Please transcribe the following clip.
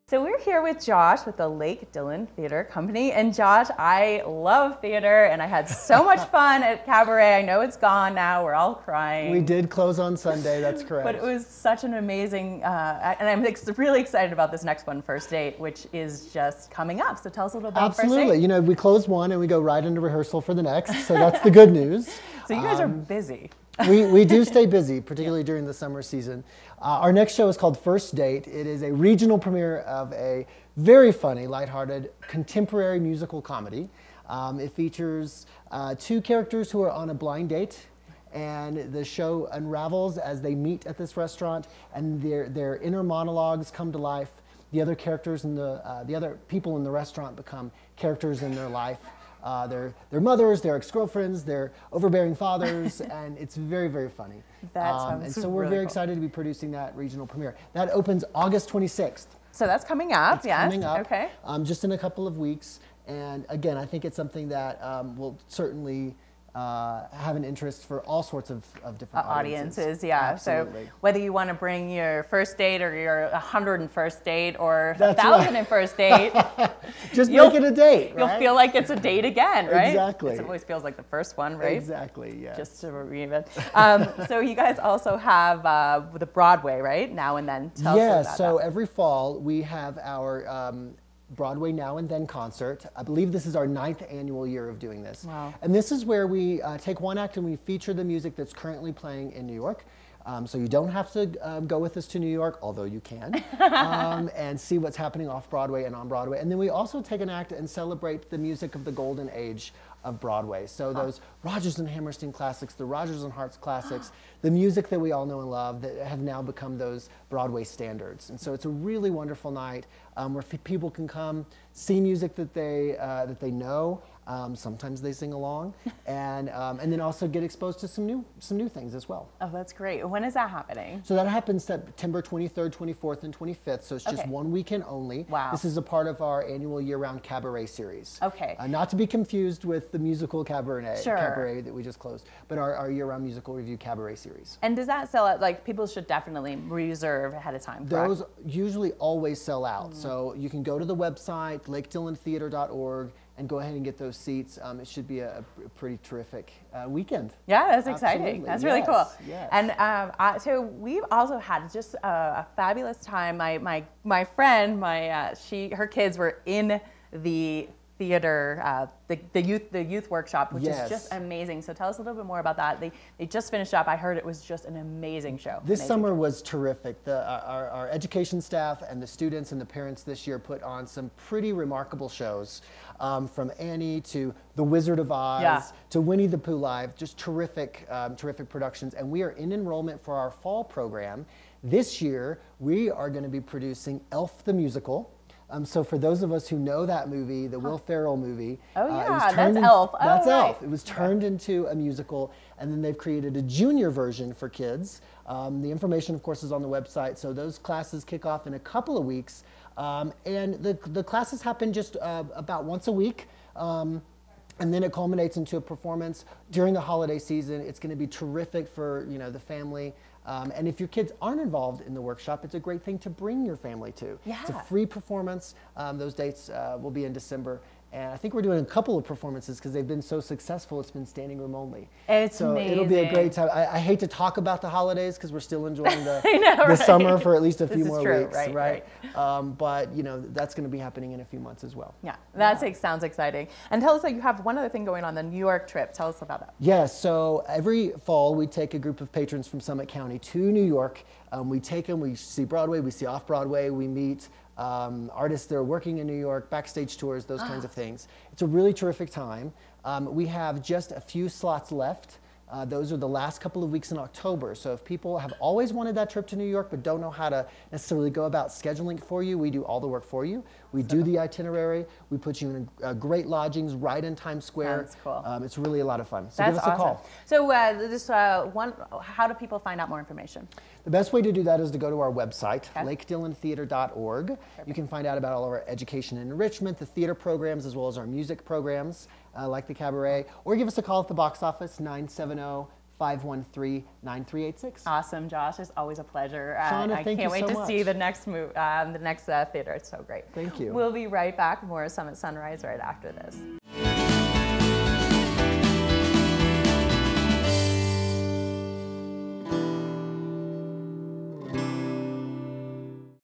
So we're here with Josh with the Lake Dillon Theater Company. And Josh, I love theater and I had so much fun at Cabaret. I know it's gone now, we're all crying. We did close on Sunday, that's correct. But it was such an amazing, and I'm really excited about this next one, First Date, which is just coming up. So tell us a little about First Date. Absolutely, you know, we close one and we go right into rehearsal for the next, so that's the good news. So you guys are busy. We do stay busy, particularly during the summer season. Our next show is called First Date. It is a regional premiere of a very funny, lighthearted, contemporary musical comedy. It features two characters who are on a blind date, and the show unravels as they meet at this restaurant, and their inner monologues come to life. The other characters and the other people in the restaurant become characters in their life. Their mothers, their ex-girlfriends, their overbearing fathers, and it's very, very funny. That sounds and so we're really very cool. excited to be producing that regional premiere. That opens August 26th. So that's coming up, It's yes. coming up, okay. just in a couple of weeks. And again, I think it's something that will certainly have an interest for all sorts of different audiences. Yeah. Absolutely. So whether you want to bring your first date or your 101st date or That's 1,001st date, just make it a date, right? You'll feel like it's a date again, right? Exactly. It always feels like the first one, right? Exactly, yeah. Just to re-even. So you guys also have the Broadway, right? Now and Then. Tell us Yes, about so that. every fall we have our Broadway Now and Then concert. I believe this is our 9th annual year of doing this. Wow. And this is where we take one act and we feature the music that's currently playing in New York. So you don't have to go with us to New York, although you can, and see what's happening off Broadway and on Broadway. And then we also take an act and celebrate the music of the golden age of Broadway. So those Rodgers and Hammerstein classics, the Rodgers and Hart's classics, the music that we all know and love that have now become those Broadway standards. And so it's a really wonderful night where people can come see music that they know. Sometimes they sing along, and then also get exposed to some new things as well. Oh, that's great. When is that happening? So that happens September 23rd, 24th, and 25th. So it's just Okay. one weekend only. Wow. This is a part of our annual year-round cabaret series. Okay. Not to be confused with the musical cabaret, Sure. cabaret that we just closed, but our year-round musical review cabaret series. And does that sell out? Like, people should definitely reserve ahead of time, correct? Those usually always sell out. So you can go to the website, lakedillontheater.org, and go ahead and get those seats. It should be a pretty terrific weekend. Yeah, that's exciting. Absolutely. That's really cool. Yes. And so we've also had just a fabulous time. My friend, her kids were in the theater, the youth workshop, which is just amazing. So tell us a little bit more about that. They just finished up. I heard it was just an amazing show. This summer was terrific. Our education staff and the students and the parents this year put on some pretty remarkable shows, from Annie to The Wizard of Oz to Winnie the Pooh Live. Just terrific, terrific productions. And we are in enrollment for our fall program. This year, we are going to be producing Elf the Musical. So for those of us who know that movie, the Will Ferrell movie, that's Elf. That's right. Elf. It was turned into a musical, and then they've created a junior version for kids. The information, of course, is on the website. So those classes kick off in a couple of weeks, and the classes happen just about once a week. And then it culminates into a performance during the holiday season. It's going to be terrific for the family. And if your kids aren't involved in the workshop, it's a great thing to bring your family to. Yeah. It's a free performance. Those dates will be in December. And I think we're doing a couple of performances because they've been so successful, it's been standing room only. It's so amazing. It'll be a great time. I hate to talk about the holidays because we're still enjoying the, know, the summer for at least a few is more true, weeks. right. But that's going to be happening in a few months as well. Yeah, that sounds exciting. And tell us that you have one other thing going on, the New York trip. Tell us about that. Yes, so every fall we take a group of patrons from Summit County to New York. We take them, we see Broadway, we see off-Broadway, we meet artists that are working in New York, backstage tours, those kinds of things. It's a really terrific time. We have just a few slots left. Those are the last couple of weeks in October. So if people have always wanted that trip to New York but don't know how to necessarily go about scheduling it for you, we do all the work for you. We do the itinerary. We put you in great lodgings right in Times Square. That's cool. It's really a lot of fun. So That's give us a call. So how do people find out more information? The best way to do that is to go to our website, lakedillontheater.org. You can find out about all of our education and enrichment, the theater programs, as well as our music programs, like the Cabaret. Or give us a call at the box office, 970 513-9386. Awesome, Josh. It's always a pleasure. Shauna, I thank can't you wait so to much. see the next theater. It's so great. Thank you. We'll be right back. More Summit Sunrise right after this.